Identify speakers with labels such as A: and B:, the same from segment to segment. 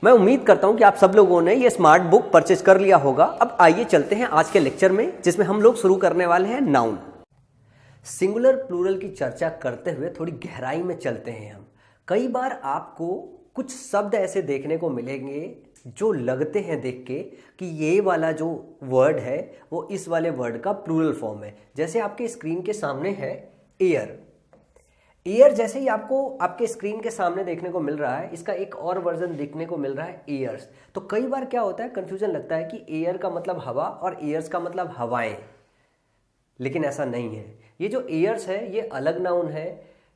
A: मैं उम्मीद करता हूं कि आप सब लोगों ने ये स्मार्ट बुक परचेज कर लिया होगा। अब आइए चलते हैं आज के लेक्चर में, जिसमें हम लोग शुरू करने वाले हैं नाउन। सिंगुलर प्लूरल की चर्चा करते हुए थोड़ी गहराई में चलते हैं हम। कई बार आपको कुछ शब्द ऐसे देखने को मिलेंगे जो लगते हैं देख के कि ये वाला जो वर्ड है वो इस वाले वर्ड का प्लूरल फॉर्म है। जैसे आपके स्क्रीन के सामने है एयर। एयर जैसे ही आपको आपके स्क्रीन के सामने देखने को मिल रहा है, इसका एक और वर्जन देखने को मिल रहा है एयर्स। तो कई बार क्या होता है, कंफ्यूजन लगता है कि एयर का मतलब हवा और एयर्स का मतलब हवाएं, लेकिन ऐसा नहीं है। ये जो एयर्स है ये अलग नाउन है,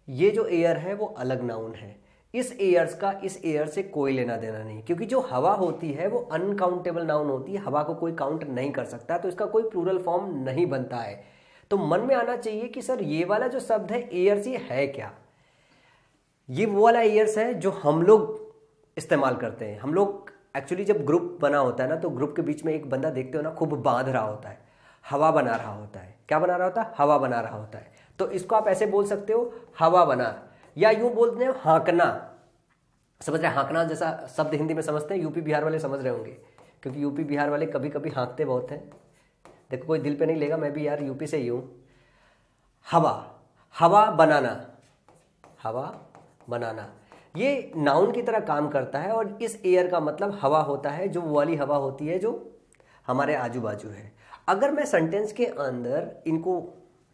A: ये जो एयर है वो अलग नाउन है। इस एयर्स का इस एयर से कोई लेना देना नहीं, क्योंकि जो हवा होती है वो अनकाउंटेबल नाउन होती है। हवा को कोई काउंट नहीं कर सकता, तो इसका कोई प्लूरल फॉर्म नहीं बनता है। तो मन में आना चाहिए कि सर ये वाला जो शब्द है एयर्स, ये है क्या? ये वो वाला एयर्स है जो हम लोग इस्तेमाल करते हैं। हम लोग एक्चुअली जब ग्रुप बना होता है ना, तो ग्रुप के बीच में एक बंदा देखते हो ना, खूब बांध रहा होता है, हवा बना रहा होता है। क्या बना रहा होता है? हवा बना रहा होता है। तो इसको आप ऐसे बोल सकते हो, हवा बना, या यूं बोलते हैं हाँकना। समझ रहे? हाँकना जैसा शब्द हिंदी में समझते हैं, यूपी बिहार वाले समझ रहे होंगे, क्योंकि यूपी बिहार वाले कभी कभी हाँकते बहुत हैं। देखो कोई दिल पे नहीं लेगा, मैं भी यार यूपी से ही हूं। हवा, हवा बनाना, हवा बनाना, ये नाउन की तरह काम करता है। और इस एयर का मतलब हवा होता है, जो वो वाली हवा होती है जो हमारे आजू बाजू है। अगर मैं सेंटेंस के अंदर इनको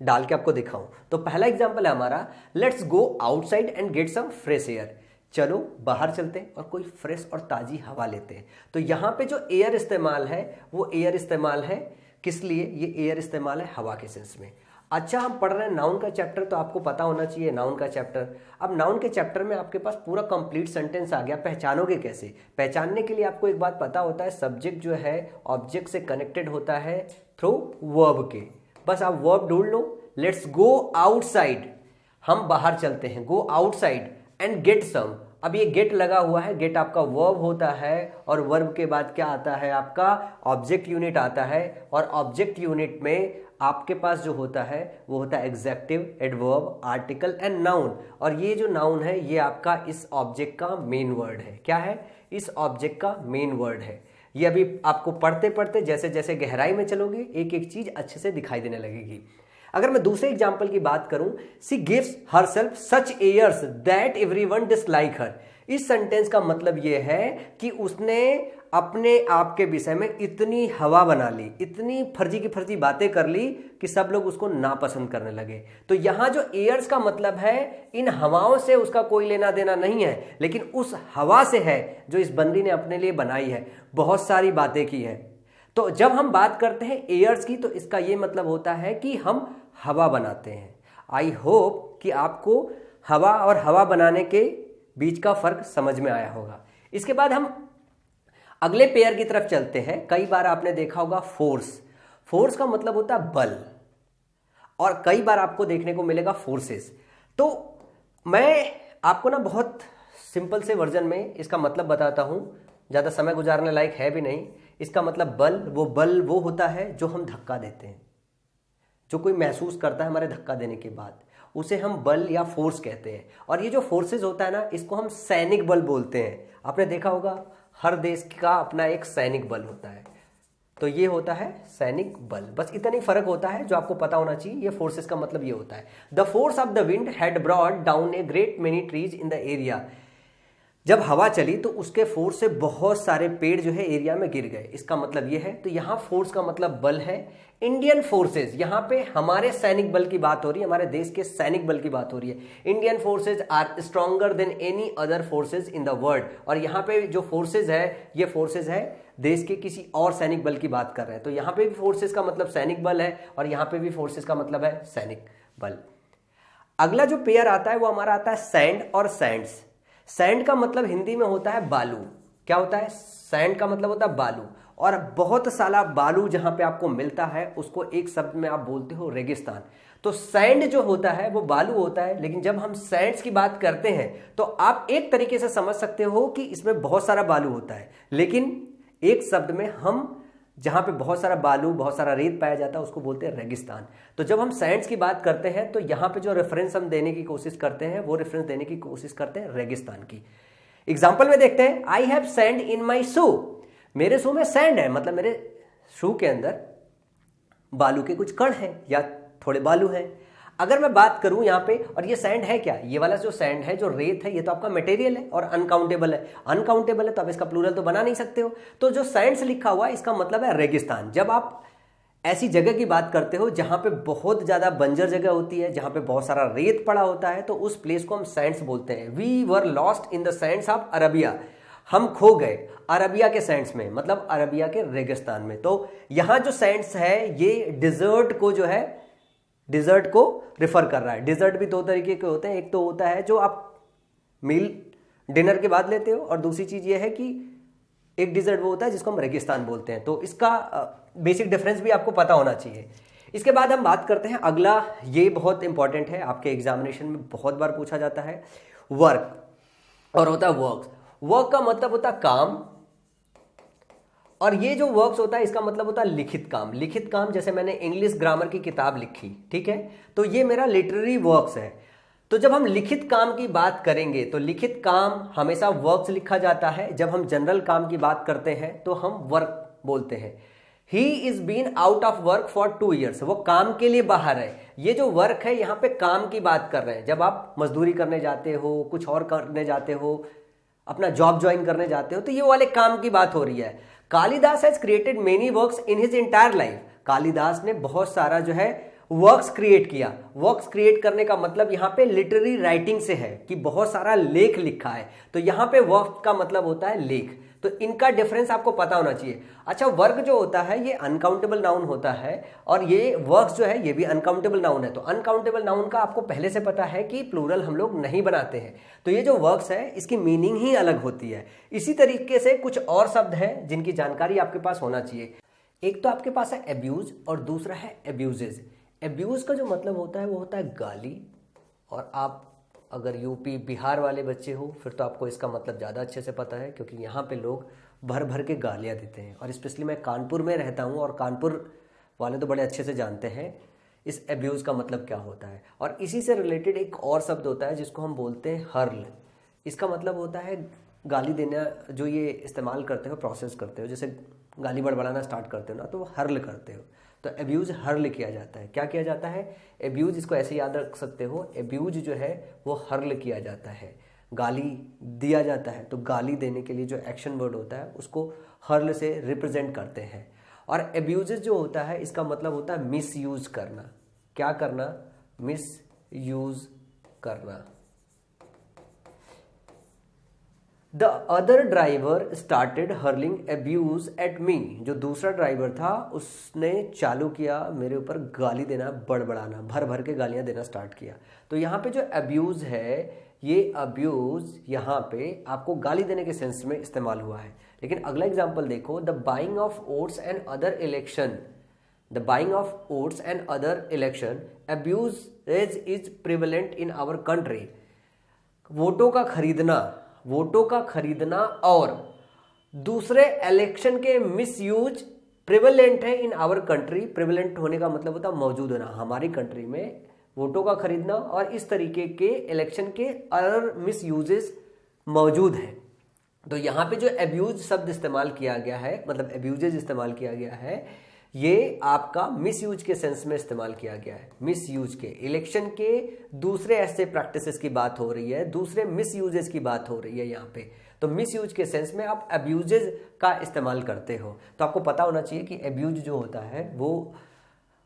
A: डाल के आपको दिखाऊं, तो पहला एग्जांपल है हमारा, let's go outside and get some fresh air. चलो बाहर चलते हैं और कोई फ्रेश और ताजी हवा लेते हैं। तो यहां पे जो एयर इस्तेमाल है वो एयर इस्तेमाल है किस लिए? ये एयर इस्तेमाल है हवा के सेंस में। अच्छा, हम पढ़ रहे हैं नाउन का चैप्टर, तो आपको पता होना चाहिए नाउन का चैप्टर। अब नाउन के चैप्टर में आपके पास पूरा कंप्लीट सेंटेंस आ गया। पहचानोगे कैसे? पहचानने के लिए आपको एक बात पता होता है, सब्जेक्ट जो है ऑब्जेक्ट से कनेक्टेड होता है थ्रू वर्ब के। बस आप वर्ब ढूंढ लो। लेट्स गो आउटसाइड, हम बाहर चलते हैं, go outside and get some. अब ये गेट लगा हुआ है, गेट आपका वर्ब होता है, और वर्ब के बाद क्या आता है? आपका ऑब्जेक्ट यूनिट आता है। और ऑब्जेक्ट यूनिट में आपके पास जो होता है वो होता है executive, adverb, article and noun. और ये जो नाउन है ये आपका इस ऑब्जेक्ट का मेन वर्ड है। क्या है? इस ऑब्जेक्ट का मेन वर्ड है। ये अभी आपको पढ़ते पढ़ते जैसे जैसे गहराई में चलोगे एक एक चीज अच्छे से दिखाई देने लगेगी। अगर मैं दूसरे एग्जाम्पल की बात करूं, she gives herself such airs that everyone dislike her. इस सेंटेंस का मतलब यह है कि उसने अपने आप के विषय में इतनी हवा बना ली, इतनी फर्जी की फर्जी बातें कर ली कि सब लोग उसको नापसंद करने लगे। तो यहां जो एयर्स का मतलब है, इन हवाओं से उसका कोई लेना देना नहीं है, लेकिन उस हवा से है जो इस बंदी ने अपने लिए बनाई है, बहुत सारी बातें की है। तो जब हम बात करते हैं एयर्स की, तो इसका यह मतलब होता है कि हम हवा बनाते हैं। आई होप कि आपको हवा और हवा बनाने के बीच का फर्क समझ में आया होगा। इसके बाद हम अगले पेयर की तरफ चलते हैं। कई बार आपने देखा होगा फोर्स। फोर्स का मतलब होता है बल, और कई बार आपको देखने को मिलेगा फोर्सेस। तो मैं आपको ना बहुत सिंपल से वर्जन में इसका मतलब बताता हूं, ज्यादा समय गुजारने लायक है भी नहीं। इसका मतलब बल वो होता है जो हम धक्का देते हैं, जो कोई महसूस करता है हमारे धक्का देने के बाद, उसे हम बल या फोर्स कहते हैं। और ये जो फोर्सेस होता है ना, इसको हम सैनिक बल बोलते हैं। आपने देखा होगा हर देश का अपना एक सैनिक बल होता है, तो ये होता है सैनिक बल। बस इतना ही फर्क होता है जो आपको पता होना चाहिए। ये फोर्सेस का मतलब ये होता है। The force of the wind had brought down a great many trees in the area. जब हवा चली तो उसके फोर्स से बहुत सारे पेड़ जो है एरिया में गिर गए, इसका मतलब ये है। तो यहां फोर्स का मतलब बल है। इंडियन फोर्सेस, यहां पे हमारे सैनिक बल की बात हो रही है, हमारे देश के सैनिक बल की बात हो रही है। Indian forces are stronger than any other forces in the world. और यहां पे जो फोर्सेस है, ये फोर्सेस है देश के किसी और सैनिक बल की बात कर रहे हैं। तो यहां पे भी फोर्सेस का मतलब सैनिक बल है, और यहां पे भी फोर्सेस का मतलब है सैनिक बल। अगला जो पेयर आता है वो हमारा आता है सैंड और सैंड्स। सैंड का मतलब हिंदी में होता है बालू। क्या होता है? सैंड का मतलब होता है बालू। और बहुत सारा बालू जहां पे आपको मिलता है उसको एक शब्द में आप बोलते हो रेगिस्तान। तो सैंड जो होता है वो बालू होता है, लेकिन जब हम सैंड्स की बात करते हैं तो आप एक तरीके से समझ सकते हो कि इसमें बहुत सारा बालू होता है, लेकिन एक शब्द में हम जहां पे बहुत सारा बालू, बहुत सारा रेत पाया जाता है उसको बोलते हैं रेगिस्तान। तो जब हम सैंड्स की बात करते हैं तो यहां पे जो रेफरेंस हम देने की कोशिश करते हैं वो रेफरेंस देने की कोशिश करते हैं रेगिस्तान की। एग्जाम्पल में देखते हैं, आई हैव सैंड इन माई शू, मेरे शू में सैंड है, मतलब मेरे शू के अंदर बालू के कुछ कण हैं या थोड़े बालू हैं। अगर मैं बात करूं यहां पे, और ये सैंड है क्या, ये वाला जो सैंड है, जो रेत है, ये तो आपका मटेरियल है और अनकाउंटेबल है। अनकाउंटेबल है तो आप इसका प्लूरल तो बना नहीं सकते हो। तो जो सैंड्स लिखा हुआ है इसका मतलब है रेगिस्तान। जब आप ऐसी जगह की बात करते हो जहां पे बहुत ज्यादा बंजर जगह होती है, जहां पे बहुत सारा रेत पड़ा होता है, तो उस प्लेस को हम सैंड्स बोलते हैं। We were lost in the sands of Arabia, हम खो गए अरबिया के सैंड्स में, मतलब अरबिया के रेगिस्तान में। तो यहां जो सैंड्स है ये डिजर्ट को जो है, डिजर्ट को रिफर कर रहा है। डिजर्ट भी दो तरीके के होते हैं, एक तो होता है जो आप मील डिनर के बाद लेते हो, और दूसरी चीज ये है कि एक डिजर्ट वो होता है जिसको हम रेगिस्तान बोलते हैं। तो इसका बेसिक डिफरेंस भी आपको पता होना चाहिए। इसके बाद हम बात करते हैं अगला, ये बहुत इंपॉर्टेंट है, आपके एग्जामिनेशन में बहुत बार पूछा जाता है, वर्क, और होता है वर्क। वर्क का मतलब होता है काम, और ये जो वर्क्स होता है इसका मतलब होता है लिखित काम। लिखित काम, जैसे मैंने इंग्लिश ग्रामर की किताब लिखी, ठीक है, तो ये मेरा लिटरेरी वर्क्स है। तो जब हम लिखित काम की बात करेंगे तो लिखित काम हमेशा वर्क्स लिखा जाता है। जब हम जनरल काम की बात करते हैं तो हम वर्क बोलते हैं। He is been out of work for 2 years, वो काम के लिए बाहर है। ये जो वर्क है यहाँ पे काम की बात कर रहे हैं। जब आप मजदूरी करने जाते हो, कुछ और करने जाते हो, अपना जॉब ज्वाइन करने जाते हो, तो ये वाले काम की बात हो रही है। Kalidas has created many works in his entire life, Kalidas ने बहुत सारा जो है वर्क्स क्रिएट किया। वर्क्स क्रिएट करने का मतलब यहाँ पे लिटरेरी राइटिंग से है कि बहुत सारा लेख लिखा है। तो यहाँ पे वर्क का मतलब होता है लेख। तो इनका डिफरेंस आपको पता होना चाहिए। अच्छा, वर्क जो होता है ये अनकाउंटेबल नाउन होता है, और ये वर्क्स जो है ये भी अनकाउंटेबल नाउन है। तो अनकाउंटेबल नाउन का आपको पहले से पता है कि प्लूरल हम लोग नहीं बनाते हैं। तो ये जो वर्क्स है इसकी मीनिंग ही अलग होती है। इसी तरीके से कुछ और शब्द हैं जिनकी जानकारी आपके पास होना चाहिए। एक तो आपके पास है एब्यूज और दूसरा है एब्यूजेज। एब्यूज का जो मतलब होता है वो होता है गाली, और आप अगर यूपी बिहार वाले बच्चे हो फिर तो आपको इसका मतलब ज़्यादा अच्छे से पता है, क्योंकि यहाँ पे लोग भर भर के गालियाँ देते हैं। और स्पेशली मैं कानपुर में रहता हूँ और कानपुर वाले तो बड़े अच्छे से जानते हैं इस एब्यूज़ का मतलब क्या होता है। और इसी से रिलेटेड एक और शब्द होता है जिसको हम बोलते हैं हर्ल। इसका मतलब होता है गाली देना। जो ये इस्तेमाल करते हो, प्रोसेस करते हो, जैसे गाली बड़बड़ाना स्टार्ट करते हो ना, तो वो हर्ल करते हो। तो एब्यूज हर्ल किया जाता है। क्या किया जाता है? एब्यूज, इसको ऐसे याद रख सकते हो, एब्यूज जो है वो हर्ल किया जाता है। गाली दिया जाता है तो गाली देने के लिए जो एक्शन वर्ड होता है उसको हर्ल से रिप्रेजेंट करते हैं। और एब्यूजेस जो होता है इसका मतलब होता है मिस यूज करना। क्या करना? मिस यूज करना। The other driver started hurling abuse at me. जो दूसरा ड्राइवर था उसने चालू किया मेरे ऊपर गाली देना, बड़बड़ाना, भर भर के गालियां देना स्टार्ट किया। तो यहाँ पे जो एब्यूज है, ये अब्यूज यहाँ पे आपको गाली देने के सेंस में इस्तेमाल हुआ है। लेकिन अगला एग्जाम्पल देखो, the buying of votes and other election. The buying of votes and other election abuse is prevalent in our country. वोटों का खरीदना और दूसरे इलेक्शन के मिसयूज प्रिवेलेंट है इन आवर कंट्री। प्रिवेलेंट होने का मतलब होता है मौजूद होना। हमारी कंट्री में वोटों का खरीदना और इस तरीके के इलेक्शन के अदर मिसयूजेस मौजूद है। तो यहाँ पे जो एब्यूज शब्द इस्तेमाल किया गया है, मतलब एब्यूजेज इस्तेमाल किया गया है, ये आपका मिसयूज के सेंस में इस्तेमाल किया गया है। मिसयूज के, इलेक्शन के दूसरे ऐसे प्रैक्टिसेस की बात हो रही है, दूसरे मिसयूजेस की बात हो रही है यहाँ पे। तो मिसयूज के सेंस में आप एब्यूजेज का इस्तेमाल करते हो। तो आपको पता होना चाहिए कि एब्यूज जो होता है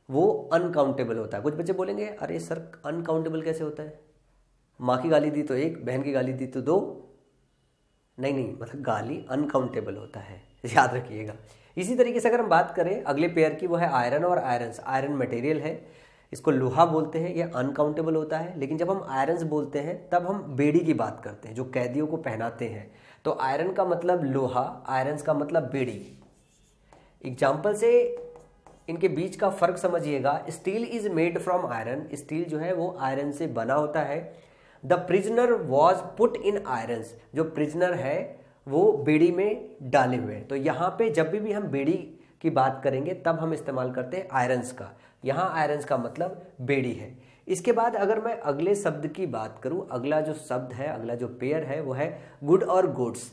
A: वो अनकाउंटेबल होता है। कुछ बच्चे बोलेंगे अरे सर अनकाउंटेबल कैसे होता है? माँ की गाली दी तो 1, बहन की गाली दी तो 2। नहीं, मतलब गाली अनकाउंटेबल होता है, याद रखिएगा। इसी तरीके से अगर हम बात करें अगले पेयर की, वो है आयरन और आयरन्स। आयरन मटेरियल है, इसको लोहा बोलते हैं, ये अनकाउंटेबल होता है। लेकिन जब हम आयरन्स बोलते हैं तब हम बेड़ी की बात करते हैं जो कैदियों को पहनाते हैं। तो आयरन का मतलब लोहा, आयरन्स का मतलब बेड़ी। एग्जाम्पल से इनके बीच का फर्क समझिएगा। Steel is made from iron, steel जो है वो आयरन से बना होता है। The prisoner was put in irons, जो प्रिजनर है वो बेड़ी में डाले हुए हैं। तो यहाँ पे जब भी हम बेड़ी की बात करेंगे तब हम इस्तेमाल करते हैं आयरन्स का। यहाँ आयरन्स का मतलब बेड़ी है। इसके बाद अगर मैं अगले शब्द की बात करूं, अगला जो शब्द है, अगला जो पेयर है वो है गुड और गुड्स।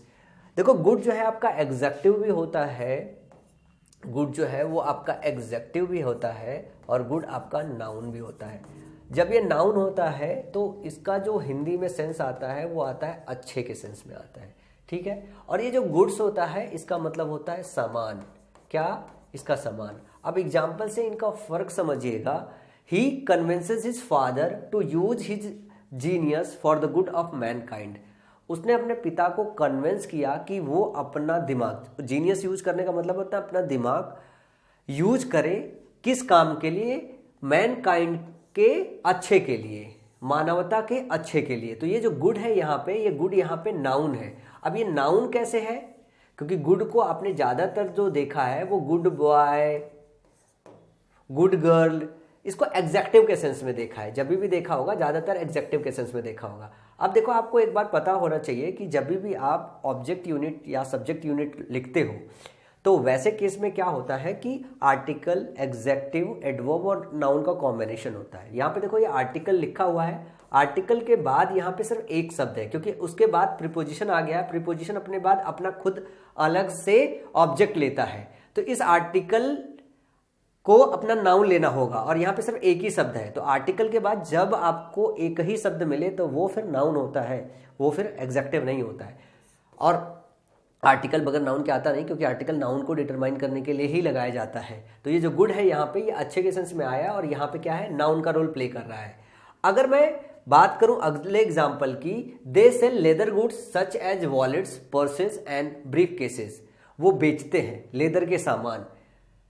A: देखो गुड जो है आपका एग्जेक्टिव भी होता है, गुड जो है वो आपका एग्जेक्टिव भी होता है और गुड आपका नाउन भी होता है। जब ये नाउन होता है तो इसका जो हिंदी में सेंस आता है वो आता है अच्छे के सेंस में आता है, ठीक है। और ये जो गुड्स होता है इसका मतलब होता है सामान। क्या? इसका सामान। अब एग्जाम्पल से इनका फर्क समझिएगा। He convinces his father to use his genius for the good of mankind. उसने अपने पिता को कन्विंस किया कि वो अपना दिमाग, जीनियस यूज करने का मतलब होता है अपना दिमाग यूज करे, किस काम के लिए? मैनकाइंड के अच्छे के लिए, मानवता के अच्छे के लिए। तो ये जो गुड है यहाँ पे, ये गुड यहाँ पे नाउन है। अब ये नाउन कैसे है? क्योंकि गुड को आपने ज्यादातर जो देखा है वो गुड बॉय, गुड गर्ल, इसको एग्जेक्टिव के सेंस में देखा है। जब भी देखा होगा ज्यादातर एग्जेक्टिव के सेंस में देखा होगा। अब देखो आपको एक बात पता होना चाहिए कि जब भी आप ऑब्जेक्ट यूनिट या सब्जेक्ट यूनिट लिखते हो तो वैसे केस में क्या होता है कि आर्टिकल, एग्जेक्टिव, एडवर्ब और नाउन का कॉम्बिनेशन होता है। यहाँ पे देखो ये आर्टिकल लिखा हुआ है, आर्टिकल के बाद यहाँ पे सिर्फ एक शब्द है क्योंकि उसके बाद प्रीपोजिशन आ गया है। प्रीपोजिशन अपने बाद अपना खुद अलग से ऑब्जेक्ट लेता है, तो इस आर्टिकल को अपना नाउन लेना होगा और यहाँ पे सिर्फ एक ही शब्द है। तो आर्टिकल के बाद जब आपको एक ही शब्द मिले तो वो फिर नाउन होता है, वो फिर एग्जेक्टिव नहीं होता है। और आर्टिकल बगैर नाउन के आता नहीं, क्योंकि आर्टिकल नाउन को डिटरमाइन करने के लिए ही लगाया जाता है। तो ये जो गुड है यहाँ पे, ये अच्छे के सेंस में आया और यहाँ पे क्या है, नाउन का रोल प्ले कर रहा है। अगर मैं बात करूं अगले एग्जाम्पल की, they sell leather goods such as wallets, purses and brief cases. वो बेचते हैं लेदर के सामान,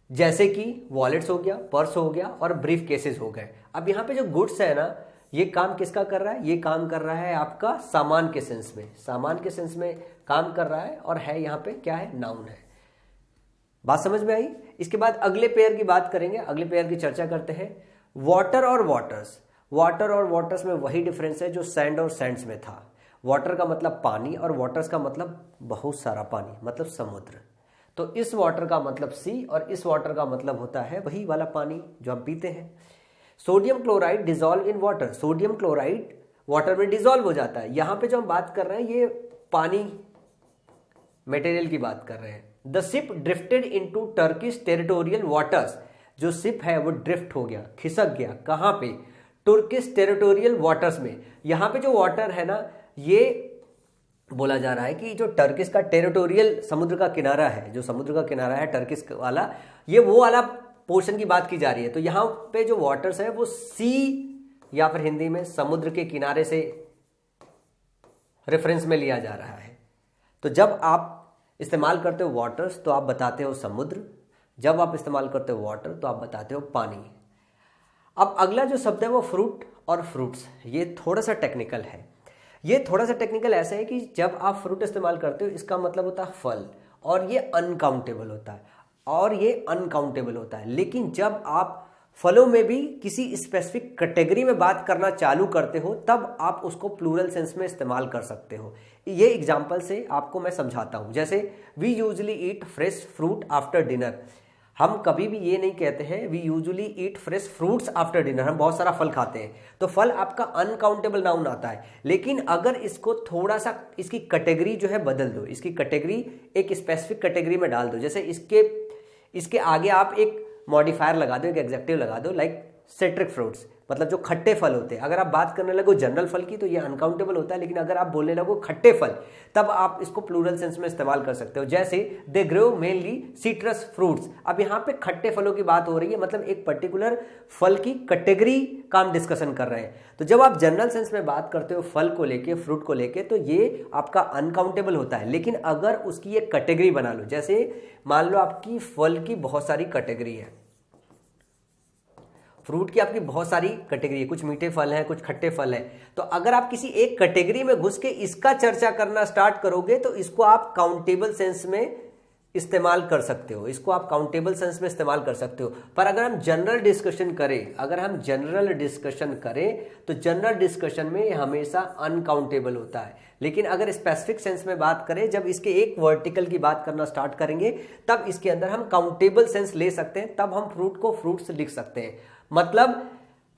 A: जैसे कि वॉलेट्स हो गया, पर्स हो गया और ब्रीफ केसेस हो गए। अब यहाँ पे जो गुड्स है ना, ये काम किसका कर रहा है? ये काम कर रहा है आपका सामान के सेंस में, सामान के सेंस में काम कर रहा है और है यहाँ पे क्या है, नाउन है। बात समझ में आई? इसके बाद अगले पेयर की बात करेंगे, अगले पेयर की चर्चा करते हैं। वाटर और वाटर्स। वाटर और वाटर्स में वही डिफरेंस है जो सैंड और सैंड्स में था। वाटर का मतलब पानी और वाटर्स का मतलब बहुत सारा पानी, मतलब समुद्र। तो इस वाटर का मतलब सी और इस वाटर का मतलब होता है वही वाला पानी जो हम पीते हैं। Sodium chloride dissolve in water. Sodium chloride water में डिजॉल्व हो जाता है। यहां पे जो हम बात कर रहे हैं ये पानी मटेरियल की बात कर रहे हैं। The ship drifted into Turkish territorial waters. जो शिप है वो ड्रिफ्ट हो गया, खिसक गया। कहां पे? तुर्किश टेरिटोरियल वाटर्स में। यहां पे जो वाटर है ना, ये बोला जा रहा है कि जो टर्किश का टेरिटोरियल समुद्र का किनारा है, जो समुद्र का किनारा है टर्किश वाला, ये वो वाला पोर्शन की बात की जा रही है। तो यहाँ पे जो वाटर्स है वो सी या फिर हिंदी में समुद्र के किनारे से रेफरेंस में लिया जा रहा है। तो जब आप इस्तेमाल करते हो वाटर्स तो आप बताते हो समुद्र, जब आप इस्तेमाल करते हो वाटर तो आप बताते हो पानी। अब अगला जो शब्द है वो फ्रूट और फ्रूट्स। ये थोड़ा सा टेक्निकल है। ये थोड़ा सा टेक्निकल ऐसा है कि जब आप फ्रूट इस्तेमाल करते हो इसका मतलब होता है फल, और ये अनकाउंटेबल होता है, और ये अनकाउंटेबल होता है। लेकिन जब आप फलों में भी किसी स्पेसिफिक कैटेगरी में बात करना चालू करते हो तब आप उसको प्लूरल सेंस में इस्तेमाल कर सकते हो। ये एग्जांपल से आपको मैं समझाता हूं। जैसे we usually eat fresh fruit after dinner. हम कभी भी ये नहीं कहते हैं we usually eat fresh fruits after dinner. हम बहुत सारा फल खाते हैं, तो फल आपका अनकाउंटेबल नाउन आता है। लेकिन अगर इसको थोड़ा सा इसकी कैटेगरी जो है बदल दो, इसकी कैटेगरी एक स्पेसिफिक कैटेगरी में डाल दो। जैसे इसके आगे आप एक मॉडिफायर लगा दो, एक एग्जेक्टिव लगा दो, लाइक सिट्रिक फ्रूट्स, मतलब जो खट्टे फल होते हैं। अगर आप बात करने लगो जनरल फल की तो ये अनकाउंटेबल होता है, लेकिन अगर आप बोलने लगो खट्टे फल तब आप इसको प्लूरल सेंस में इस्तेमाल कर सकते हो। जैसे they grow mainly citrus fruits. अब यहाँ पे खट्टे फलों की बात हो रही है, मतलब एक पर्टिकुलर फल की कैटेगरी का हम डिस्कशन कर रहे हैं। तो जब आप जनरल सेंस में बात करते हो फल को लेके, फ्रूट को लेके, तो ये आपका अनकाउंटेबल होता है। लेकिन अगर उसकी एक कैटेगरी बना लो, जैसे मान लो आपकी फल की बहुत सारी कैटेगरी है, फ्रूट की आपकी बहुत सारी कैटेगरी है, कुछ मीठे फल हैं, कुछ खट्टे फल हैं। तो अगर आप किसी एक कैटेगरी में घुस के इसका चर्चा करना स्टार्ट करोगे तो इसको आप काउंटेबल सेंस में इस्तेमाल कर सकते हो, इसको आप काउंटेबल सेंस में इस्तेमाल कर सकते हो। पर अगर हम जनरल डिस्कशन करें, तो जनरल डिस्कशन में हमेशा अनकाउंटेबल होता है। लेकिन अगर स्पेसिफिक सेंस में बात करें, जब इसके एक वर्टिकल की बात करना स्टार्ट करेंगे तब इसके अंदर हम काउंटेबल सेंस ले सकते हैं, तब हम फ्रूट को फ्रूट्स लिख सकते हैं। मतलब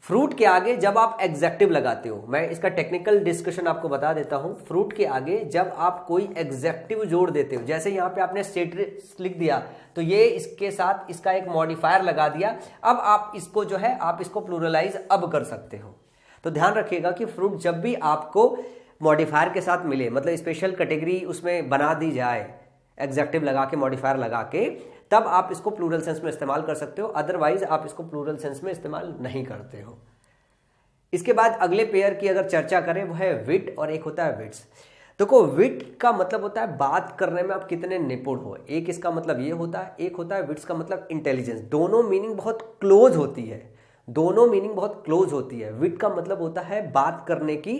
A: फ्रूट के आगे जब आप एग्जेक्टिव लगाते हो, मैं इसका टेक्निकल डिस्कशन आपको बता देता हूं। फ्रूट के आगे जब आप कोई एग्जेक्टिव जोड़ देते हो, जैसे यहां पे आपने सिट्रस लिख दिया तो ये इसके साथ इसका एक मॉडिफायर लगा दिया, अब आप इसको जो है आप इसको प्लूरलाइज अब कर सकते हो। तो ध्यान रखिएगा कि फ्रूट जब भी आपको मॉडिफायर के साथ मिले, मतलब स्पेशल कैटेगरी उसमें बना दी जाए एग्जेक्टिव लगा के, मॉडिफायर लगा के, तब आप इसको प्लूरल सेंस में इस्तेमाल कर सकते हो, अदरवाइज आप इसको प्लूरल सेंस में इस्तेमाल नहीं करते हो। इसके बाद अगले पेयर की अगर चर्चा करें वो है विट और एक होता है विट्स। देखो विट का मतलब होता है बात करने में आप कितने निपुण हो, एक इसका मतलब ये होता है, एक होता है विट्स का मतलब इंटेलिजेंस। दोनों मीनिंग बहुत क्लोज होती है, दोनों मीनिंग बहुत क्लोज होती है। विट का मतलब होता है बात करने की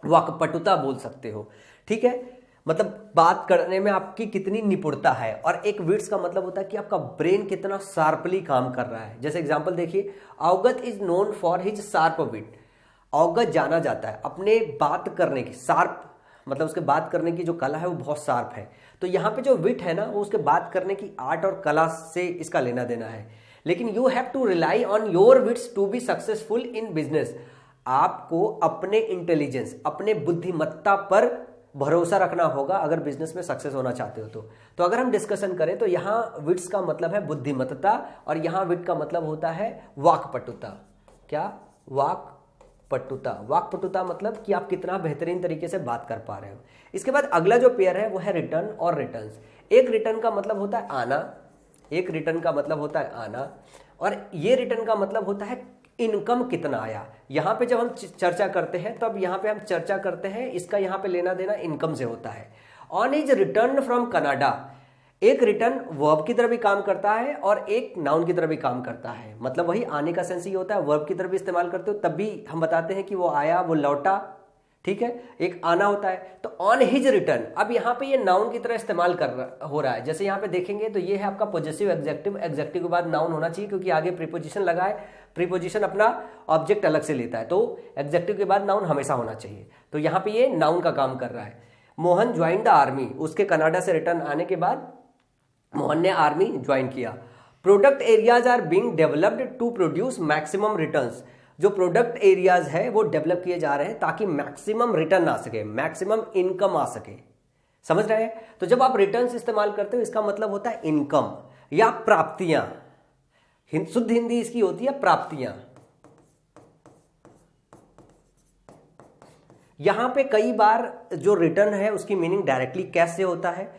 A: वाक्पटुता बोल सकते हो, ठीक है, मतलब बात करने में आपकी कितनी निपुणता है। और एक विट्स का मतलब होता है कि आपका ब्रेन कितना शार्पली काम कर रहा है। जैसे एग्जांपल देखिए, अवगत is known for his sharp wit. अवगत जाना जाता है अपने बात करने की, शार्प मतलब उसके बात करने की जो कला है वो बहुत शार्प है। तो यहाँ पे जो विट है ना, वो उसके बात करने की आर्ट और कला से इसका लेना देना है। लेकिन you have to rely on your wits to be successful in business. आपको अपने इंटेलिजेंस, अपने बुद्धिमत्ता पर भरोसा रखना होगा अगर बिजनेस में सक्सेस होना चाहते हो तो अगर हम डिस्कशन करें तो यहाँ विट्स का मतलब है बुद्धिमत्ता और यहाँ विट का मतलब होता है वाक्पटुता। क्या? वाक्पटुता। वाक्पटुता मतलब कि आप कितना बेहतरीन तरीके से बात कर पा रहे हो। इसके बाद अगला जो पेयर है वो है रिटर्न और रिटर्न्स। एक रिटर्न का मतलब होता है आना, एक रिटर्न का मतलब होता है आना, और ये रिटर्न का मतलब होता है इनकम कितना आया। यहां पे जब हम चर्चा करते हैं तब यहां पे हम चर्चा करते हैं, इसका यहां पे लेना देना इनकम से होता है। On is return from Canada, एक रिटर्न वर्ब की तरह भी काम करता है और एक नाउन की तरह भी काम करता है। मतलब वही आने का सेंस ही होता है, वर्ब की तरह भी इस्तेमाल करते हो तब भी हम बताते हैं कि वो आया, वो लौटा, ठीक है, एक आना होता है। तो ऑन हिज रिटर्न, अब यहाँ पे ये नाउन की तरह इस्तेमाल हो रहा है। जैसे यहाँ पे देखेंगे तो ये है आपका पॉजेसिव एग्जेक्टिव, एग्जेक्टिव के बाद नाउन होना चाहिए क्योंकि आगे प्रीपोजिशन लगा है, प्रीपोजिशन अपना ऑब्जेक्ट अलग से लेता है, तो एग्जेक्टिव के बाद नाउन हमेशा होना चाहिए। तो यहाँ पे ये नाउन का काम कर रहा है। मोहन ज्वाइन द आर्मी, उसके कनाडा से रिटर्न आने के बाद मोहन ने आर्मी ज्वाइन किया। Product areas are being developed to produce maximum returns, जो प्रोडक्ट एरियाज है वो डेवलप किए जा रहे हैं ताकि मैक्सिमम रिटर्न आ सके, मैक्सिमम इनकम आ सके। समझ रहे हैं? तो जब आप रिटर्न्स इस्तेमाल करते हो इसका मतलब होता है इनकम या प्राप्तियां। शुद्ध हिंदी इसकी होती है प्राप्तियां। यहां पे कई बार जो रिटर्न है उसकी मीनिंग डायरेक्टली कैश से होता है।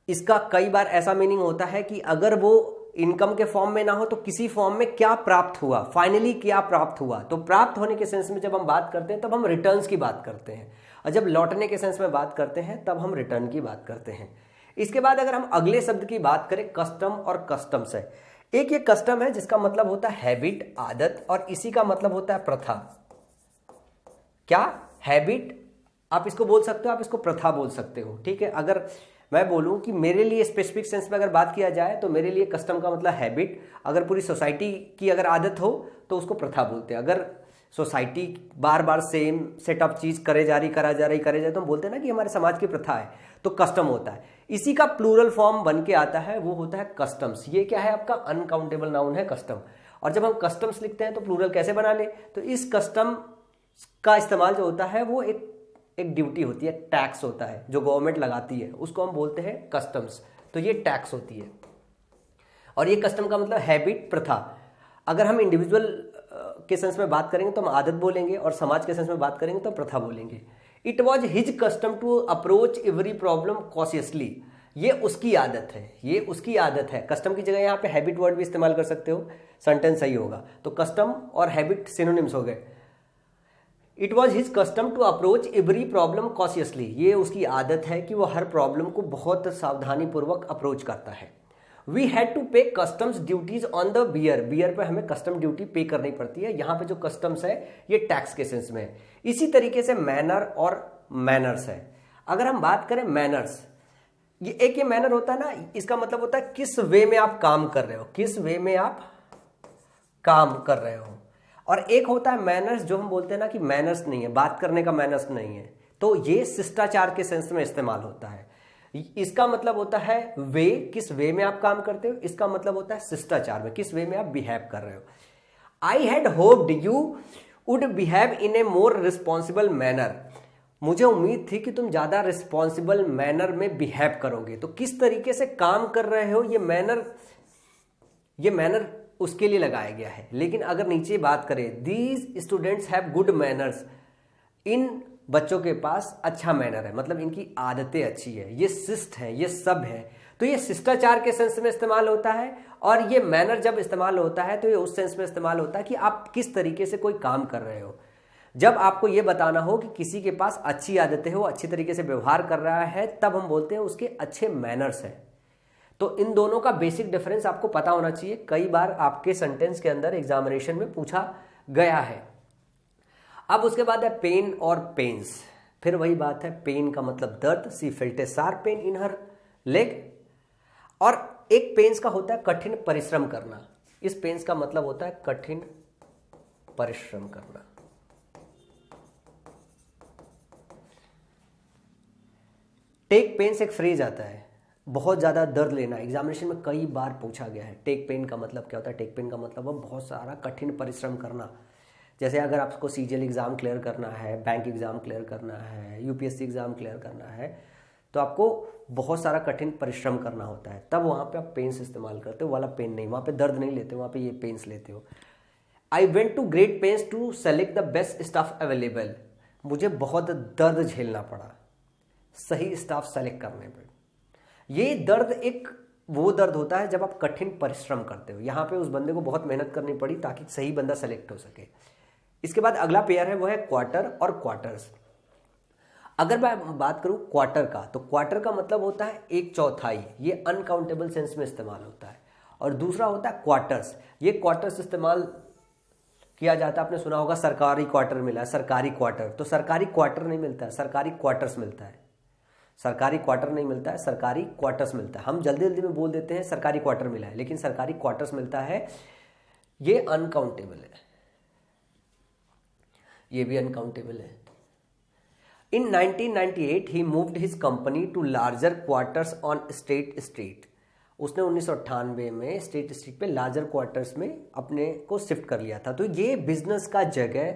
A: इसका कई बार ऐसा मीनिंग होता है कि अगर वो इनकम के फॉर्म में ना हो तो किसी फॉर्म में क्या प्राप्त हुआ, फाइनली क्या प्राप्त हुआ। तो प्राप्त होने के सेंस में जब हम बात करते हैं तब हम रिटर्न्स की बात करते हैं, और जब लौटने के सेंस में बात करते हैं तब हम रिटर्न की बात करते हैं। इसके बाद अगर हम अगले शब्द की बात करें, कस्टम और कस्टम्स है। एक ये कस्टम है जिसका मतलब होता है हैबिट, आदत, और इसी का मतलब होता है प्रथा। क्या? हैबिट आप इसको बोल सकते हो, आप इसको प्रथा बोल सकते हो, ठीक है। अगर मैं बोलूं कि मेरे लिए स्पेसिफिक सेंस में अगर बात किया जाए तो मेरे लिए कस्टम का मतलब हैबिट, अगर पूरी सोसाइटी की अगर आदत हो तो उसको प्रथा बोलते हैं। अगर society bar bar same set of चीज करे जा रही तो हम बोलते हैं ना कि हमारे समाज की प्रथा है, तो कस्टम होता है। इसी का प्लूरल फॉर्म बन के आता है, वो होता है कस्टम्स। ये क्या है? आपका अनकाउंटेबल नाउन है कस्टम। और जब हम कस्टम्स लिखते हैं तो प्लूरल कैसे बना ले, तो इस कस्टम का इस्तेमाल जो होता है वो एक ड्यूटी होती है, टैक्स होता है जो गवर्नमेंट लगाती है, उसको हम बोलते हैं कस्टम्स। तो ये टैक्स होती है, और ये कस्टम का मतलब हैबिट, प्रथा। अगर हम इंडिविजुअल के सेंस में बात करेंगे तो हम आदत बोलेंगे, और समाज के सेंस में बात करेंगे तो प्रथा बोलेंगे। It was his custom to approach every problem cautiously, ये उसकी आदत है, ये उसकी आदत है। कस्टम की जगह यहाँ पे हैबिट वर्ड भी इस्तेमाल कर सकते हो, सेंटेंस सही होगा। तो कस्टम और हैबिट सिनोनिम्स हो गए। It was his custom to approach every problem cautiously, ये उसकी आदत है कि वो हर प्रॉब्लम को बहुत सावधानी पूर्वक अप्रोच करता है। We had to pay customs duties on the beer, beer पे हमें कस्टम ड्यूटी पे करनी पड़ती है। यहाँ पे जो कस्टम्स है ये टैक्स के सेंस में है। इसी तरीके से मैनर और मैनर्स है। अगर हम बात करें मैनर्स, ये मैनर होता है ना, इसका मतलब होता है किस वे में आप काम कर रहे हो, किस वे में आप काम कर रहे हो। और एक होता है मैनर्स, जो हम बोलते हैं ना कि मैनर्स नहीं है, बात करने का मैनर्स नहीं है, तो ये शिष्टाचार के सेंस में इस्तेमाल होता है। इसका मतलब होता है वे, किस वे में आप काम करते हो। इसका मतलब होता है शिष्टाचार में, किस वे में आप बिहेव कर रहे हो। I had hoped you would behave in A more responsible manner. मुझे उम्मीद थी कि तुम ज्यादा रिस्पॉन्सिबल मैनर में बिहेव करोगे। तो किस तरीके से काम कर रहे हो, ये मैनर उसके लिए लगाया गया है। लेकिन अगर नीचे बात करें, these students have good manners, इन बच्चों के पास अच्छा मैनर है, मतलब इनकी आदतें अच्छी है, ये शिष्ट है, ये सब है। तो ये शिष्टाचार के सेंस में इस्तेमाल होता है, और ये मैनर जब इस्तेमाल होता है तो ये उस सेंस में इस्तेमाल होता है कि आप किस तरीके से कोई काम कर रहे हो। जब आपको ये बताना हो कि किसी के पास अच्छी आदतें हो, अच्छी तरीके से व्यवहार कर रहा है, तब हम बोलते हैं उसके अच्छे मैनर्स हैं। तो इन दोनों का बेसिक डिफरेंस आपको पता होना चाहिए। कई बार आपके सेंटेंस के अंदर एग्जामिनेशन में पूछा गया है। अब उसके बाद है पेन और पेन्स। फिर वही बात है, पेन का मतलब दर्द, सी felt A sharp pain in her leg. और एक पेन्स का होता है कठिन परिश्रम करना। इस पेन्स का मतलब होता है कठिन परिश्रम करना। टेक पेन्स एक फ्रेज आता है, बहुत ज्यादा दर्द लेना। एग्जामिनेशन में कई बार पूछा गया है। टेक पेन का मतलब क्या होता है? टेक पेन का मतलब है बहुत सारा कठिन परिश्रम करना। जैसे अगर आपको सीजीएल एग्जाम क्लियर करना है, बैंक एग्जाम क्लियर करना है, यूपीएससी एग्जाम क्लियर करना है, तो आपको बहुत सारा कठिन परिश्रम करना होता है। तब वहां पे आप पेन्स इस्तेमाल करते हो, वाला पेन नहीं, वहां पे दर्द नहीं लेते, वहां पे ये पेन्स लेते हो। I went to great pains to select the best staff available. मुझे बहुत दर्द झेलना पड़ा सही स्टाफ सेलेक्ट करने पर। ये दर्द एक वो दर्द होता है जब आप कठिन परिश्रम करते हो। यहाँ पे उस बंदे को बहुत मेहनत करनी पड़ी ताकि सही बंदा सेलेक्ट हो सके। इसके बाद अगला पेयर है वो है क्वार्टर और क्वार्टर्स। अगर मैं बात करूं क्वार्टर का, तो क्वार्टर का मतलब होता है एक चौथाई, ये अनकाउंटेबल सेंस में इस्तेमाल होता है। और दूसरा होता है क्वार्टर्स। ये क्वार्टर्स इस्तेमाल किया जाता है, आपने सुना होगा सरकारी क्वार्टर मिला है, सरकारी क्वार्टर। तो सरकारी क्वार्टर नहीं मिलता है, सरकारी क्वार्टर्स मिलता है। सरकारी क्वार्टर नहीं मिलता है, सरकारी क्वार्टर्स मिलता है। हम जल्दी जल्दी में बोल देते हैं सरकारी क्वार्टर मिला है, लेकिन सरकारी क्वार्टर्स मिलता है। ये अनकाउंटेबल है, ये भी अनकाउंटेबल है। In 1998 he moved his company to larger quarters on State Street. उसने 1998 में स्टेट स्ट्रीट पे लार्जर क्वार्टर्स में अपने को शिफ्ट कर लिया था। तो ये बिजनेस का जगह,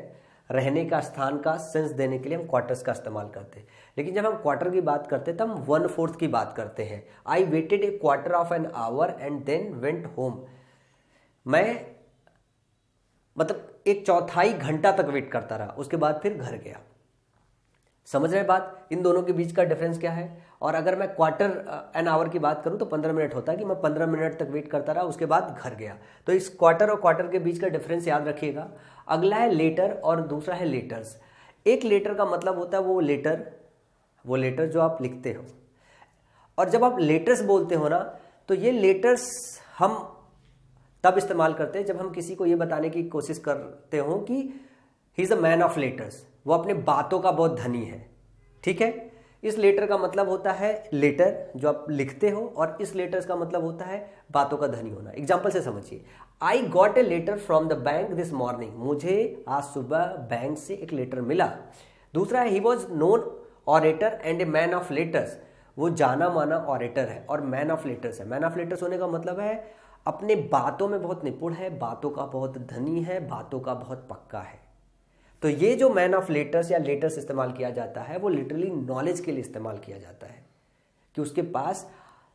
A: रहने का स्थान का सेंस देने के लिए हम क्वार्टर्स का इस्तेमाल करते हैं। लेकिन जब हम क्वार्टर की बात करते हैं तब हम 1/4 की बात करते हैं। I waited a quarter of an hour and then went home. मैं मतलब एक चौथाई घंटा तक वेट करता रहा, उसके बाद फिर घर गया। समझ रहे बात? इन दोनों के बीच का डिफरेंस क्या है? और अगर मैं क्वार्टर एन आवर की बात करूं तो 15 मिनट होता है कि मैं 15 मिनट तक वेट करता रहा, उसके बाद घर गया। तो इस क्वार्टर और क्वार्टर के बीच का डिफरेंस याद रखिएगा। अगला है लेटर और दूसरा है लेटर्स। एक लेटर का मतलब होता है वो लेटर जो आप लिखते हो। और जब आप लेटर्स बोलते हो ना, तो ये लेटर्स हम तब इस्तेमाल करते हैं जब हम किसी को ये बताने की कोशिश करते हो कि he is a man of letters, वो अपने बातों का बहुत धनी है। ठीक है, इस लेटर का मतलब होता है लेटर जो आप लिखते हो, और इस लेटर्स का मतलब होता है बातों का धनी होना। एग्जाम्पल से समझिए, I got a letter from the bank this morning. मुझे आज सुबह बैंक से एक लेटर मिला। दूसरा है he was known orator and a man of letters. वो जाना माना ऑरेटर है और मैन ऑफ लेटर्स है। मैन ऑफ लेटर्स होने का मतलब है अपने बातों में बहुत निपुण है, बातों का बहुत धनी है, बातों का बहुत पक्का है। तो ये जो मैन ऑफ लेटर्स या लेटर्स इस्तेमाल किया जाता है वो लिटरली नॉलेज के लिए इस्तेमाल किया जाता है कि उसके पास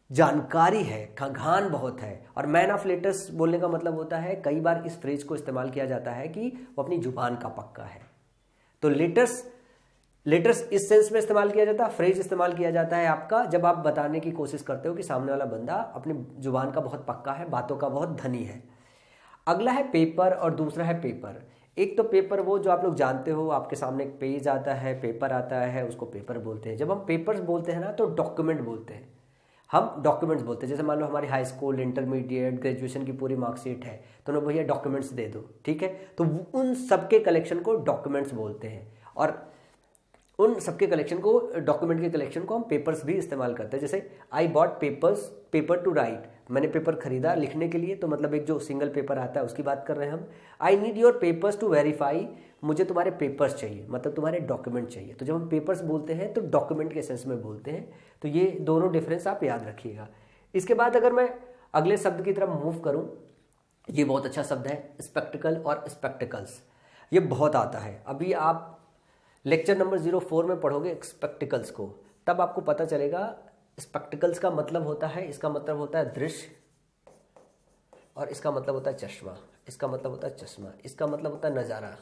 A: जानकारी है, खगान बहुत है। और मैन ऑफ लेटर्स बोलने का मतलब होता है, कई बार इस फ्रेज को इस्तेमाल किया जाता है कि वो अपनी जुबान का पक्का है। तो लेटर्स इस सेंस में इस्तेमाल किया जाता है। फ्रेज इस्तेमाल किया जाता है आपका जब आप बताने की कोशिश करते हो कि सामने वाला बंदा अपनी जुबान का बहुत पक्का है, बातों का बहुत धनी है। अगला है पेपर और दूसरा है पेपर। एक तो पेपर वो जो आप लोग जानते हो, आपके सामने एक पेज आता है, पेपर आता है, उसको पेपर बोलते हैं। जब हम पेपर्स बोलते हैं ना तो डॉक्यूमेंट बोलते हैं, हम डॉक्यूमेंट्स बोलते हैं। जैसे मान लो हमारी हाई स्कूल, इंटरमीडिएट, ग्रेजुएशन की पूरी मार्कशीट है, तो ना भैया डॉक्यूमेंट्स दे दो। ठीक है, तो उन सबके कलेक्शन को डॉक्यूमेंट्स बोलते हैं। और उन सबके कलेक्शन को, डॉक्यूमेंट के कलेक्शन को हम पेपर्स भी इस्तेमाल करते हैं। जैसे I bought paper two right, मैंने पेपर खरीदा लिखने के लिए, तो मतलब एक जो सिंगल पेपर आता है उसकी बात कर रहे हैं हम। I need your papers to verify, मुझे तुम्हारे पेपर्स चाहिए, मतलब तुम्हारे डॉक्यूमेंट चाहिए। तो जब हम पेपर्स बोलते हैं तो डॉक्यूमेंट के सेंस में बोलते हैं। तो ये दोनों डिफरेंस आप याद रखिएगा। इसके बाद अगर मैं अगले शब्द की तरफ मूव करूं, ये बहुत अच्छा शब्द है, स्पेक्टिकल और स्पेक्टिकल्स, ये बहुत आता है। अभी आप लेक्चर नंबर 04 में पढ़ोगे स्पेक्टिकल्स को, तब आपको पता चलेगा स्पेक्टिकल्स का मतलब होता है, इसका मतलब होता है दृश्य, और इसका मतलब होता है चश्मा, इसका मतलब होता है चश्मा, इसका मतलब होता है नज़ारा।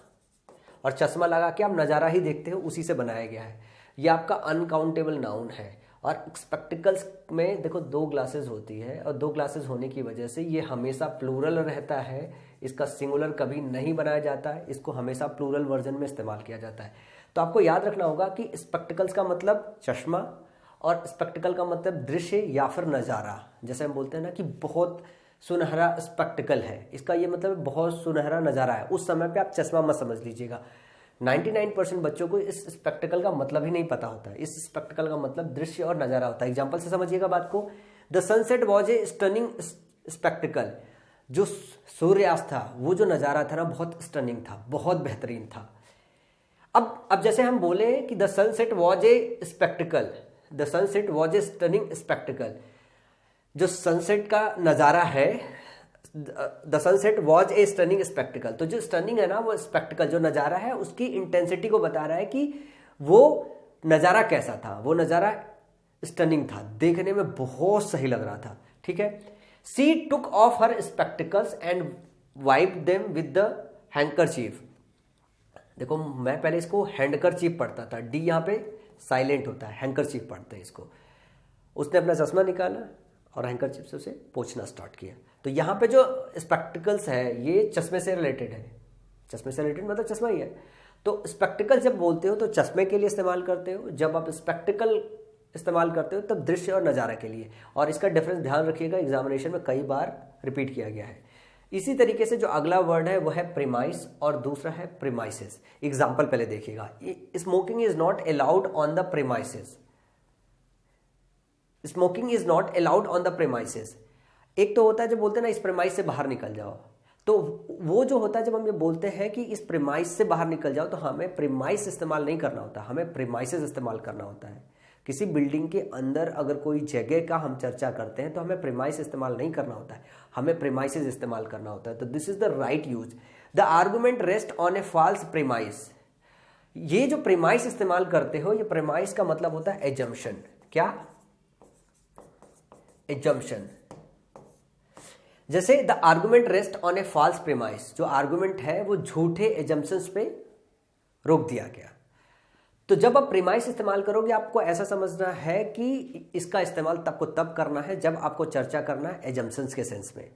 A: और चश्मा लगा के आप नज़ारा ही देखते हो, उसी से बनाया गया है। ये आपका अनकाउंटेबल नाउन है। और स्पेक्टिकल्स में देखो 2 ग्लासेस होती है, और 2 ग्लासेस होने की वजह से ये हमेशा प्लूरल रहता है, इसका सिंगुलर कभी नहीं बनाया जाता है, इसको हमेशा प्लूरल वर्जन में इस्तेमाल किया जाता है। तो आपको याद रखना होगा कि स्पेक्टिकल्स का मतलब चश्मा और स्पेक्टिकल का मतलब दृश्य या फिर नज़ारा। जैसे हम बोलते हैं ना कि बहुत सुनहरा स्पेक्टिकल है, इसका ये मतलब बहुत सुनहरा नज़ारा है। उस समय पे आप चश्मा मत समझ लीजिएगा। 99% बच्चों को इस स्पेक्टिकल का मतलब ही नहीं पता होता है। इस स्पेक्टिकल का मतलब दृश्य और नज़ारा होता है। एग्जाम्पल से समझिएगा बात को। The sunset was a stunning spectacled, जो सूर्यास्त था, वो जो नज़ारा था ना, बहुत स्टनिंग था, बहुत बेहतरीन था। अब जैसे हम बोले कि the sunset was a spectacle, the sunset was a stunning spectacled, जो सनसेट का नज़ारा है, the sunset was a stunning spectacled, तो जो स्टनिंग है ना, वो स्पेक्टिकल जो नज़ारा है उसकी इंटेंसिटी को बता रहा है कि वो नज़ारा कैसा था। वो नज़ारा स्टनिंग था, देखने में बहुत सही लग रहा था। ठीक है। She took off her spectacles and wipe them with the handkerchief. देखो मैं पहले इसको हैंडकरचीफ पढ़ता था, डी यहाँ पे साइलेंट होता है, हैंकरचीफ पढ़ते हैं इसको। उसने अपना चश्मा निकाला और हैंकरचीफ से उसे पोंछना स्टार्ट किया। तो यहाँ पे जो स्पेक्टिकल्स है ये चश्मे से रिलेटेड है। चश्मे से रिलेटेड मतलब चश्मा ही है। तो स्पेक्टिकल जब बोलते हो तो चश्मे के लिए इस्तेमाल करते हो, जब आप स्पेक्टिकल इस्तेमाल करते हो तब दृश्य और नज़ारा के लिए। और इसका डिफरेंस ध्यान रखिएगा, एग्जामिनेशन में कई बार रिपीट किया गया है। इसी तरीके से जो अगला वर्ड है वो है प्रीमाइस और दूसरा है प्रीमाइसेस। एग्जाम्पल पहले देखिएगा। Smoking is not allowed on the premises. Smoking is not allowed on the premises. एक तो होता है जब बोलते हैं ना इस प्रेमाइस से बाहर निकल जाओ, तो वो जो होता है जब हम ये बोलते हैं कि इस प्रेमाइस से बाहर निकल जाओ, तो हमें प्रेमाइस इस्तेमाल नहीं करना होता, हमें प्रेमाइसेस इस्तेमाल करना होता है। किसी बिल्डिंग के अंदर अगर कोई जगह का हम चर्चा करते हैं तो हमें प्रेमाइस इस्तेमाल नहीं करना होता है, हमें प्रेमाइसेस इस्तेमाल करना होता है। तो this is the right use. The argument rest on a false premise. ये जो प्रेमाइस इस्तेमाल करते हो, ये प्रेमाइस का मतलब होता है एजम्पशन। क्या? एजम्पशन। जैसे the argument rest on a false premise, जो आर्गुमेंट है वो झूठे एजम्पशंस पे रोक दिया गया। तो जब आप प्रेमाइस इस्तेमाल करोगे आपको ऐसा समझना है कि इसका इस्तेमाल तब को तब करना है जब आपको चर्चा करना है एजम्पशंस के सेंस में।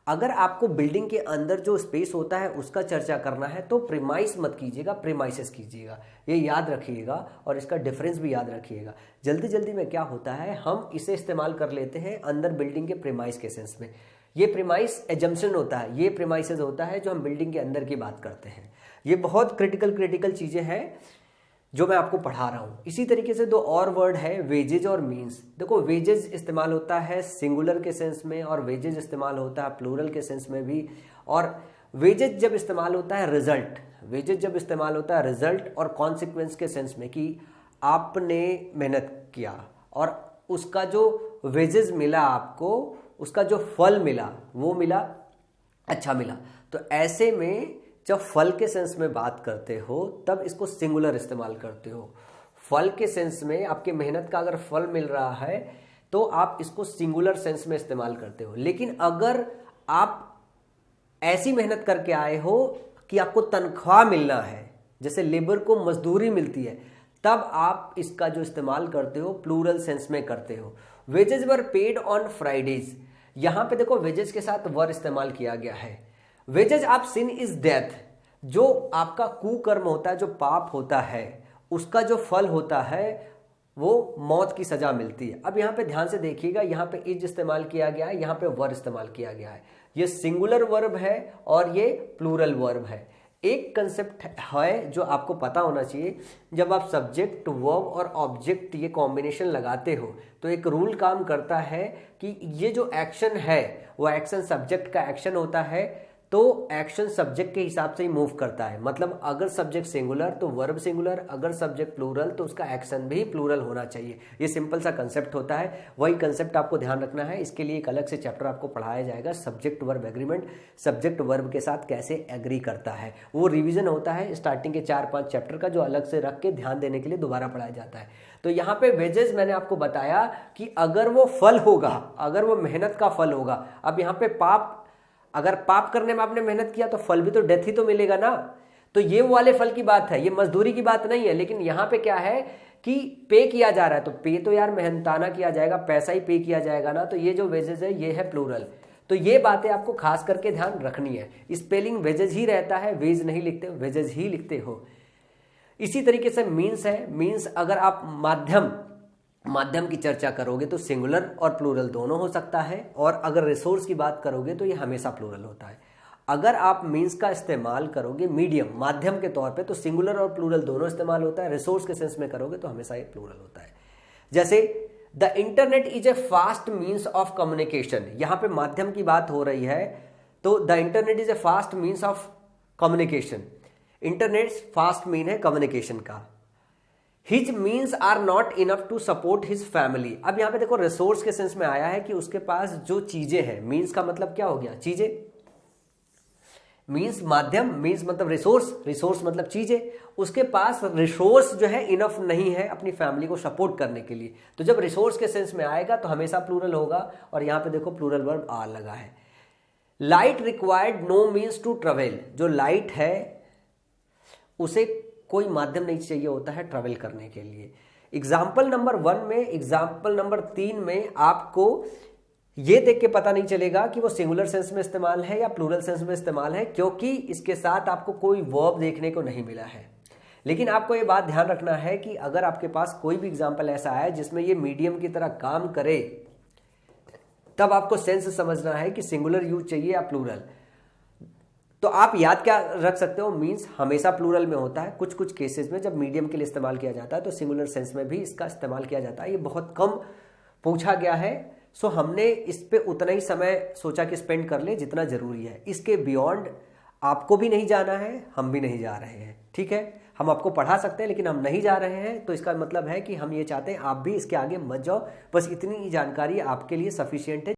A: अगर आपको बिल्डिंग के अंदर जो स्पेस होता है उसका चर्चा करना है तो प्रीमाइस मत कीजिएगा, प्रीमाइसेस कीजिएगा। ये याद रखिएगा और इसका डिफरेंस भी याद रखिएगा। जल्दी जल्दी में क्या होता है, हम इसे इस्तेमाल कर लेते हैं अंदर बिल्डिंग के प्रीमाइस के सेंस में। ये प्रीमाइस एजम्पशन होता है, ये प्रीमाइसेस होता है जो हम बिल्डिंग के अंदर की बात करते हैं। ये बहुत क्रिटिकल चीज़ें हैं जो मैं आपको पढ़ा रहा हूँ। इसी तरीके से 2 और वर्ड है, वेजेज और मीन्स। देखो वेजेज इस्तेमाल होता है सिंगुलर के सेंस में और वेजेज इस्तेमाल होता है प्लूरल के सेंस में भी। और वेजेज जब इस्तेमाल होता है रिजल्ट, वेजेज जब इस्तेमाल होता है रिजल्ट और कॉन्सिक्वेंस के सेंस में कि आपने मेहनत किया और उसका जो वेजेज मिला आपको, उसका जो फल मिला वो मिला, अच्छा मिला। तो ऐसे में जब फल के सेंस में बात करते हो तब इसको सिंगुलर इस्तेमाल करते हो। फल के सेंस में आपके मेहनत का अगर फल मिल रहा है तो आप इसको सिंगुलर सेंस में इस्तेमाल करते हो। लेकिन अगर आप ऐसी मेहनत करके आए हो कि आपको तनख्वाह मिलना है, जैसे लेबर को मजदूरी मिलती है, तब आप इसका जो इस्तेमाल करते हो प्लूरल सेंस में करते हो। Wages were paid on Fridays. यहां पे देखो वेजेज के साथ वर इस्तेमाल किया गया है। Wages of sin is death. जो आपका कुकर्म होता है, जो पाप होता है, उसका जो फल होता है वो मौत की सजा मिलती है। अब यहाँ पे ध्यान से देखिएगा, यहाँ पे इज इस्तेमाल किया गया है, यहाँ पे वर इस्तेमाल किया गया है। ये सिंगुलर वर्ब है और ये प्लूरल वर्ब है। एक कंसेप्ट है जो आपको पता होना चाहिए, जब आप सब्जेक्ट वर्ब और ऑब्जेक्ट ये कॉम्बिनेशन लगाते हो तो एक रूल काम करता है कि ये जो एक्शन है वो एक्शन सब्जेक्ट का एक्शन होता है, तो एक्शन सब्जेक्ट के हिसाब से ही मूव करता है। मतलब अगर सब्जेक्ट सिंगुलर तो वर्ब सिंगुलर, अगर सब्जेक्ट प्लूरल तो उसका एक्शन भी प्लूरल होना चाहिए। ये सिंपल सा कंसेप्ट होता है, वही कंसेप्ट आपको ध्यान रखना है। इसके लिए एक अलग से चैप्टर आपको पढ़ाया जाएगा, subject verb agreement, subject verb के साथ कैसे एग्री करता है। वो रिविजन होता है स्टार्टिंग के 4-5 चैप्टर का, जो अलग से रख के ध्यान देने के लिए दोबारा पढ़ाया जाता है। तो यहाँ पे वेजेस मैंने आपको बताया कि अगर वो फल होगा, अगर वो मेहनत का फल होगा। अब यहाँ पे पाप, अगर पाप करने में आपने मेहनत किया तो फल भी तो डेथ ही तो मिलेगा ना। तो ये वो वाले फल की बात है, ये मजदूरी की बात नहीं है। लेकिन यहाँ पे क्या है कि पे किया जा रहा है, तो पे तो यार मेहनताना किया जाएगा, पैसा ही पे किया जाएगा ना। तो ये जो वेजेस है ये है प्लूरल। तो ये बातें आपको खास करके ध्यान रखनी है। स्पेलिंग वेजेस ही रहता है, वेज नहीं लिखते हो, वेजेस ही लिखते हो। इसी तरीके से मीन्स है। मीन्स अगर आप माध्यम की चर्चा करोगे तो सिंगुलर और प्लूरल दोनों हो सकता है, और अगर रिसोर्स की बात करोगे तो ये हमेशा प्लूरल होता है। अगर आप मीन्स का इस्तेमाल करोगे मीडियम माध्यम के तौर पे तो सिंगुलर और प्लूरल दोनों इस्तेमाल होता है। रिसोर्स के सेंस में करोगे तो हमेशा ये प्लूरल होता है। जैसे the internet is a fast means of communication, यहां पे माध्यम की बात हो रही है, तो the internet is a fast means of communication. Internet fast mean है कम्युनिकेशन का। His means are not enough to support his family. अब यहां पे देखो रिसोर्स के सेंस में आया है कि उसके पास जो चीजें हैं, मीन्स का मतलब क्या हो गया, चीजें। मीन्स माध्यम, मीन्स मतलब रिसोर्स, रिसोर्स मतलब चीजें। उसके पास रिसोर्स जो है इनफ नहीं है अपनी फैमिली को सपोर्ट करने के लिए। तो जब रिसोर्स के सेंस में आएगा तो हमेशा प्लूरल होगा, और यहां पे देखो प्लूरल वर्ब आर लगा है। Light required no means to travel, जो लाइट है उसे कोई माध्यम नहीं चाहिए होता है ट्रैवल करने के लिए। एग्जाम्पल नंबर 1 में, एग्जाम्पल नंबर 3 में आपको ये देख के पता नहीं चलेगा कि वो सिंगुलर सेंस में इस्तेमाल है या प्लूरल सेंस में इस्तेमाल है, क्योंकि इसके साथ आपको कोई वर्ब देखने को नहीं मिला है। लेकिन आपको ये बात ध्यान रखना है कि अगर आपके पास कोई भी एग्जाम्पल ऐसा है जिसमें ये मीडियम की तरह काम करे, तब आपको सेंस समझना है कि सिंगुलर यूज चाहिए या प्लूरल। तो आप याद क्या रख सकते हो, मीन्स हमेशा प्लूरल में होता है। कुछ कुछ केसेस में जब मीडियम के लिए इस्तेमाल किया जाता है तो सिंगुलर सेंस में भी इसका इस्तेमाल किया जाता है। ये बहुत कम पूछा गया है, सो हमने इस पे उतना ही समय सोचा कि स्पेंड कर ले जितना जरूरी है। इसके बियॉन्ड आपको भी नहीं जाना है, हम भी नहीं जा रहे हैं। ठीक है, हम आपको पढ़ा सकते हैं लेकिन हम नहीं जा रहे हैं, तो इसका मतलब है कि हम ये चाहते हैं आप भी इसके आगे मत जाओ। बस इतनी जानकारी आपके लिए सफिशिएंट है।